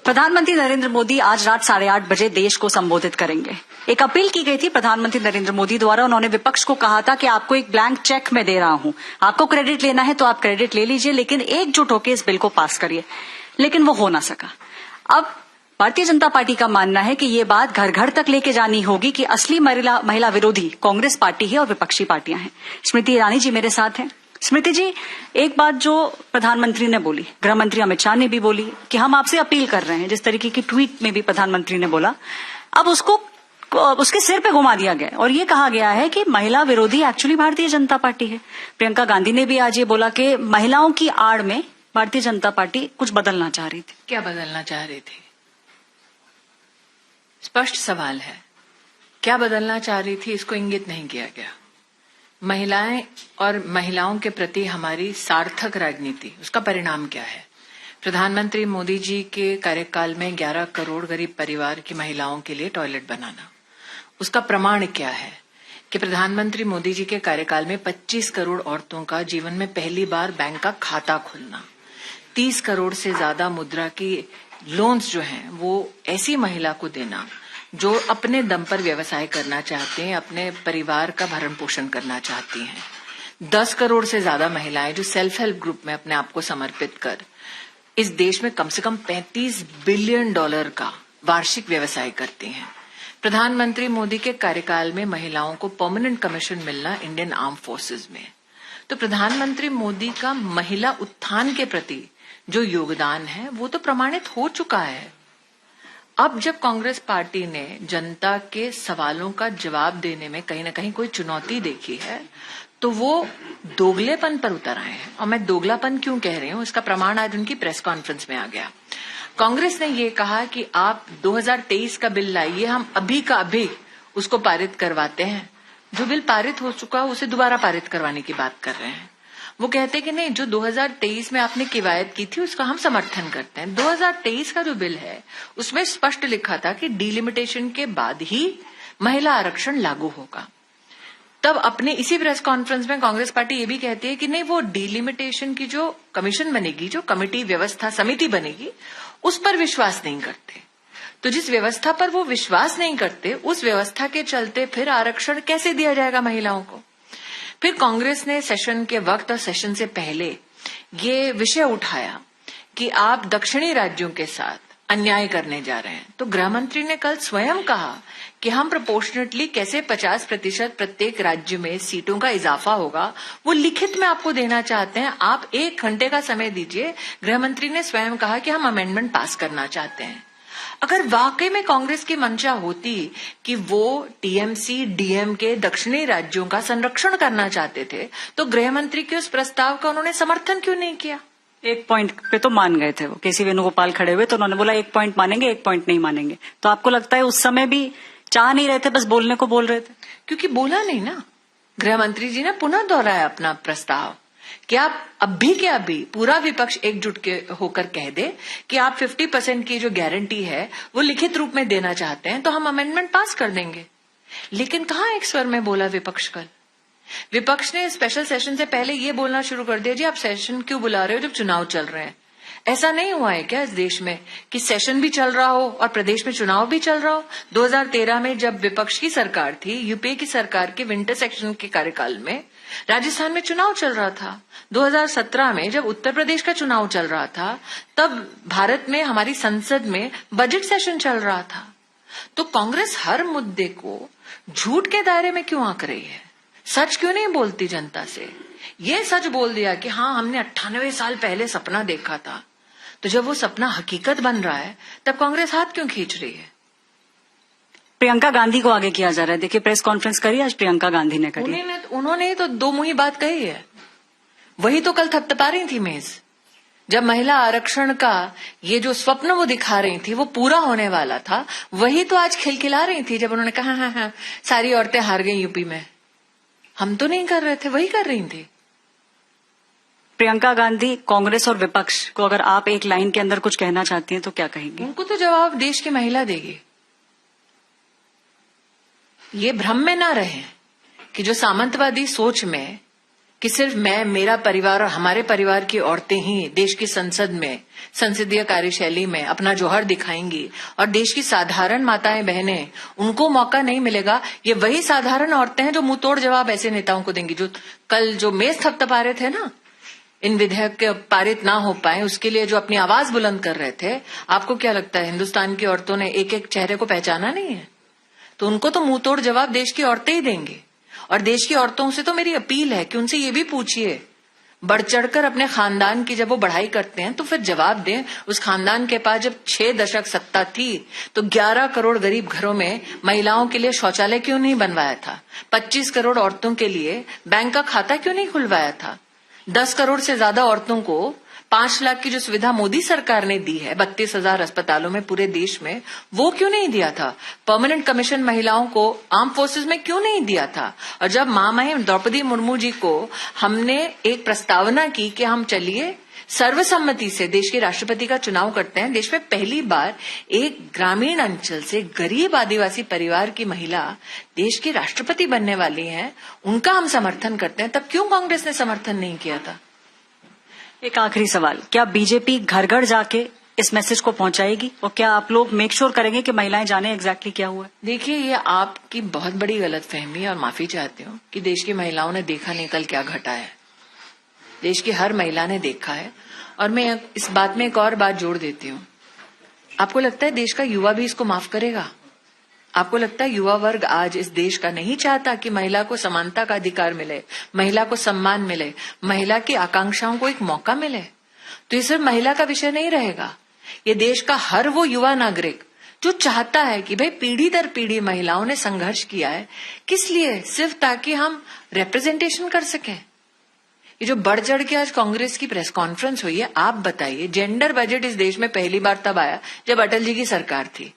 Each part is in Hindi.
प्रधानमंत्री नरेंद्र मोदी आज रात 8:30 बजे देश को संबोधित करेंगे। एक अपील की गई थी प्रधानमंत्री नरेंद्र मोदी द्वारा। उन्होंने विपक्ष को कहा था कि आपको एक ब्लैंक चेक मैं दे रहा हूं, आपको क्रेडिट लेना है तो आप क्रेडिट ले लीजिए, लेकिन एकजुट होकर इस बिल को पास करिए। लेकिन वो हो ना सका। अब भारतीय जनता पार्टी का मानना है कि ये बात घर घर तक लेके जानी होगी कि असली महिला विरोधी कांग्रेस पार्टी है और विपक्षी पार्टियां हैं। स्मृति ईरानी जी मेरे साथ हैं। स्मृति जी, एक बात जो प्रधानमंत्री ने बोली, गृह मंत्री अमित शाह ने भी बोली कि हम आपसे अपील कर रहे हैं, जिस तरीके की ट्वीट में भी प्रधानमंत्री ने बोला, अब उसके सिर पे घुमा दिया गया और ये कहा गया है कि महिला विरोधी एक्चुअली भारतीय जनता पार्टी है। प्रियंका गांधी ने भी आज ये बोला कि महिलाओं की आड़ में भारतीय जनता पार्टी कुछ बदलना चाह रही थी। क्या बदलना चाह रही थी? स्पष्ट सवाल है, क्या बदलना चाह रही थी? इसको इंगित नहीं किया गया। महिलाएं और महिलाओं के प्रति हमारी सार्थक राजनीति, उसका परिणाम क्या है? प्रधानमंत्री मोदी जी के कार्यकाल में 11 करोड़ गरीब परिवार की महिलाओं के लिए टॉयलेट बनाना, उसका प्रमाण क्या है कि प्रधानमंत्री मोदी जी के कार्यकाल में 25 करोड़ औरतों का जीवन में पहली बार बैंक का खाता खुलना, 30 करोड़ से ज्यादा मुद्रा की लोन्स जो हैं वो ऐसी महिला को देना जो अपने दम पर व्यवसाय करना चाहते हैं, अपने परिवार का भरण पोषण करना चाहती हैं। 10 करोड़ से ज्यादा महिलाएं जो सेल्फ हेल्प ग्रुप में अपने आप को समर्पित कर इस देश में कम से कम $35 बिलियन का वार्षिक व्यवसाय करती हैं। प्रधानमंत्री मोदी के कार्यकाल में महिलाओं को परमानेंट कमीशन मिलना इंडियन आर्म फोर्सेज में। तो प्रधानमंत्री मोदी का महिला उत्थान के प्रति जो योगदान है वो तो प्रमाणित हो चुका है। अब जब कांग्रेस पार्टी ने जनता के सवालों का जवाब देने में कहीं ना कहीं कोई चुनौती देखी है तो वो दोगलेपन पर उतर आए हैं। और मैं दोगलापन क्यों कह रही हूं, इसका प्रमाण आज उनकी प्रेस कॉन्फ्रेंस में आ गया। कांग्रेस ने ये कहा कि आप 2023 का बिल लाइए, हम अभी का अभी उसको पारित करवाते हैं। जो बिल पारित हो चुका उसे दोबारा पारित करवाने की बात कर रहे हैं। वो कहते हैं कि नहीं, जो 2023 में आपने किवायद की थी उसका हम समर्थन करते हैं। 2023 का जो बिल है उसमें स्पष्ट लिखा था कि डिलिमिटेशन के बाद ही महिला आरक्षण लागू होगा। तब अपने इसी प्रेस कॉन्फ्रेंस में कांग्रेस पार्टी ये भी कहती है कि नहीं, वो डिलिमिटेशन की जो कमीशन बनेगी, जो कमेटी व्यवस्था समिति बनेगी, उस पर विश्वास नहीं करते। तो जिस व्यवस्था पर वो विश्वास नहीं करते उस व्यवस्था के चलते फिर आरक्षण कैसे दिया जाएगा महिलाओं को? फिर कांग्रेस ने सेशन के वक्त और सेशन से पहले ये विषय उठाया कि आप दक्षिणी राज्यों के साथ अन्याय करने जा रहे हैं। तो गृह मंत्री ने कल स्वयं कहा कि हम प्रोपोर्शनेटली कैसे 50% प्रत्येक राज्य में सीटों का इजाफा होगा वो लिखित में आपको देना चाहते हैं। आप 1 घंटे का समय दीजिए। गृह मंत्री ने स्वयं कहा कि हम अमेंडमेंट पास करना चाहते हैं। अगर वाकई में कांग्रेस की मंशा होती कि वो टीएमसी डीएमके दक्षिणी राज्यों का संरक्षण करना चाहते थे तो गृह मंत्री के उस प्रस्ताव का उन्होंने समर्थन क्यों नहीं किया? एक पॉइंट पे तो मान गए थे वो, केसी वेणुगोपाल खड़े हुए तो उन्होंने बोला 1 पॉइंट मानेंगे, 1 पॉइंट नहीं मानेंगे। तो आपको लगता है उस समय भी चाह नहीं रहे थे, बस बोलने को बोल रहे थे? क्योंकि बोला नहीं ना। गृह मंत्री जी ने पुनः दोहराया अपना प्रस्ताव कि आप अभी के अभी पूरा विपक्ष एकजुट के होकर कह दे कि आप 50% की जो गारंटी है वो लिखित रूप में देना चाहते हैं तो हम अमेंडमेंट पास कर देंगे। लेकिन कहाँ एक स्वर में बोला विपक्ष कल? विपक्ष ने स्पेशल सेशन से पहले ये बोलना शुरू कर दिया, जी आप सेशन क्यों बुला रहे हो जब चुनाव चल रहे हैं? ऐसा नहीं हुआ है क्या इस देश में कि सेशन भी चल रहा हो और प्रदेश में चुनाव भी चल रहा हो? 2013 में जब विपक्ष की सरकार थी, यूपीए की सरकार के विंटर सेशन के कार्यकाल में राजस्थान में चुनाव चल रहा था। 2017 में जब उत्तर प्रदेश का चुनाव चल रहा था तब भारत में हमारी संसद में बजट सेशन चल रहा था। तो कांग्रेस हर मुद्दे को झूठ के दायरे में क्यों आंक रही है? सच क्यों नहीं बोलती जनता से? ये सच बोल दिया कि हाँ हमने 98 साल पहले सपना देखा था। तो जब वो सपना हकीकत बन रहा है तब कांग्रेस हाथ क्यों खींच रही है? प्रियंका गांधी को आगे किया जा रहा है। देखिए प्रेस कॉन्फ्रेंस करी आज प्रियंका गांधी ने करी। उन्होंने तो दो मुही बात कही है, वही तो कल थपथपा रही थी मेज। जब महिला आरक्षण का ये जो स्वप्न वो दिखा रही थी वो पूरा होने वाला था, वही तो आज खिलखिला रही थी जब उन्होंने कहा हाँ सारी औरतें हार गई यूपी में। हम तो नहीं कर रहे थे, वही कर रही थी। प्रियंका गांधी, कांग्रेस और विपक्ष को अगर आप एक लाइन के अंदर कुछ कहना चाहती हैं तो क्या कहेंगी? उनको तो जवाब देश की महिला देगी। ये भ्रम में ना रहे कि जो सामंतवादी सोच में कि सिर्फ मैं, मेरा परिवार और हमारे परिवार की औरतें ही देश की संसद में, संसदीय कार्यशैली में अपना जौहर दिखाएंगी और देश की साधारण माताएं बहनें, उनको मौका नहीं मिलेगा। ये वही साधारण औरतें हैं जो मुंह तोड़ जवाब ऐसे नेताओं को देंगी जो कल जो मेज थपथपा रहे थे ना, इन विधेयक के पारित ना हो पाए उसके लिए जो अपनी आवाज बुलंद कर रहे थे। आपको क्या लगता है हिंदुस्तान की औरतों ने एक एक चेहरे को पहचाना नहीं है? तो उनको तो मुंह तोड़ जवाब देश की औरतें ही देंगी। और देश की औरतों से तो मेरी अपील है कि उनसे ये भी पूछिए, बढ़ चढ़कर अपने खानदान की जब वो बढ़ाई करते हैं तो फिर जवाब दें। उस खानदान के पास जब 6 दशक सत्ता थी तो 11 करोड़ गरीब घरों में महिलाओं के लिए शौचालय क्यों नहीं बनवाया था? 25 करोड़ औरतों के लिए बैंक का खाता क्यों नहीं खुलवाया था? 10 करोड़ से ज्यादा औरतों को 5 लाख की जो सुविधा मोदी सरकार ने दी है 32,000 अस्पतालों में पूरे देश में, वो क्यों नहीं दिया था? परमानेंट कमीशन महिलाओं को आर्म फोर्सेस में क्यों नहीं दिया था? और जब महामहिम द्रौपदी मुर्मू जी को हमने एक प्रस्तावना की कि हम चलिए सर्वसम्मति से देश के राष्ट्रपति का चुनाव करते हैं, देश में पहली बार एक ग्रामीण अंचल से गरीब आदिवासी परिवार की महिला देश की राष्ट्रपति बनने वाली हैं, उनका हम समर्थन करते हैं, तब क्यों कांग्रेस ने समर्थन नहीं किया था? एक आखिरी सवाल, क्या बीजेपी घर घर जाके इस मैसेज को पहुंचाएगी और क्या आप लोग मेक श्योर करेंगे कि महिलाएं जाने एग्जैक्टली क्या हुआ है? देखिए, ये आपकी बहुत बड़ी गलतफहमी है और माफी चाहती हूँ कि देश की महिलाओं ने देखा नहीं कल क्या घटा है। देश की हर महिला ने देखा है। और मैं इस बात में एक और बात जोड़ देती हूँ, आपको लगता है देश का युवा भी इसको माफ करेगा? आपको लगता है युवा वर्ग आज इस देश का नहीं चाहता कि महिला को समानता का अधिकार मिले, महिला को सम्मान मिले, महिला की आकांक्षाओं को एक मौका मिले? तो ये सिर्फ महिला का विषय नहीं रहेगा। ये देश का हर वो युवा नागरिक जो चाहता है कि भाई पीढ़ी दर पीढ़ी महिलाओं ने संघर्ष किया है, किस लिए? सिर्फ ताकि हम रिप्रेजेंटेशन कर सकें। ये जो बढ़ चढ़ के आज कांग्रेस की प्रेस कॉन्फ्रेंस हुई है, आप बताइए, जेंडर बजट इस देश में पहली बार तब आया जब अटल जी की सरकार थी।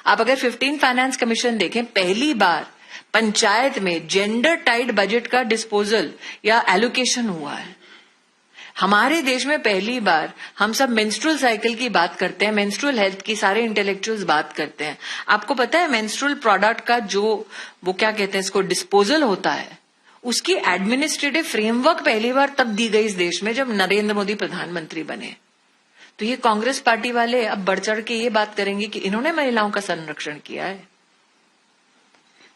आप अगर 15 फाइनेंस कमीशन देखें, पहली बार पंचायत में जेंडर टाइड बजट का डिस्पोजल या एलोकेशन हुआ है। हमारे देश में पहली बार हम सब मेंस्ट्रुअल साइकिल की बात करते हैं, मेंस्ट्रुअल हेल्थ की सारे इंटेलेक्चुअल्स बात करते हैं। आपको पता है मेंस्ट्रुअल प्रोडक्ट का जो वो क्या कहते हैं इसको, डिस्पोजल होता है, उसकी एडमिनिस्ट्रेटिव फ्रेमवर्क पहली बार तब दी गई इस देश में जब नरेंद्र मोदी प्रधानमंत्री बने। तो ये कांग्रेस पार्टी वाले अब बढ़ चढ़ के ये बात करेंगे कि इन्होंने महिलाओं का संरक्षण किया है।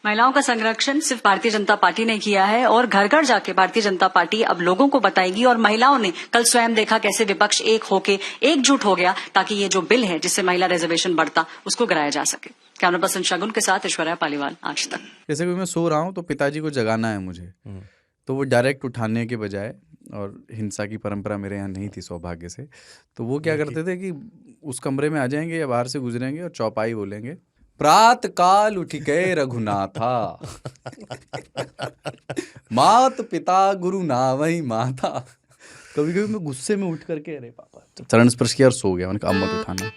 महिलाओं का संरक्षण सिर्फ भारतीय जनता पार्टी ने किया है और घर घर जाके भारतीय जनता पार्टी अब लोगों को बताएगी। और महिलाओं ने कल स्वयं देखा कैसे विपक्ष एक होके एकजुट हो गया ताकि ये जो बिल है जिससे महिला रिजर्वेशन बढ़ता उसको गिराया जा सके। कैमरा पर्सन शगुन के साथ ऐश्वर्या पालीवाल, आज तक। जैसे कि मैं सो रहा हूँ तो पिताजी को जगाना है मुझे, तो वो डायरेक्ट उठाने के बजाय, और हिंसा की परंपरा मेरे यहाँ नहीं थी सौभाग्य से, तो वो क्या करते थे कि उस कमरे में आ जाएंगे या बाहर से गुजरेंगे और चौपाई बोलेंगे, प्रात काल उठ गए रघुनाथा मात पिता गुरु नावई माता। कभी कभी मैं गुस्से में उठ करके अरे पापा चरण स्पर्श किया और सो गया। मैंने कहा अब मत उठाना।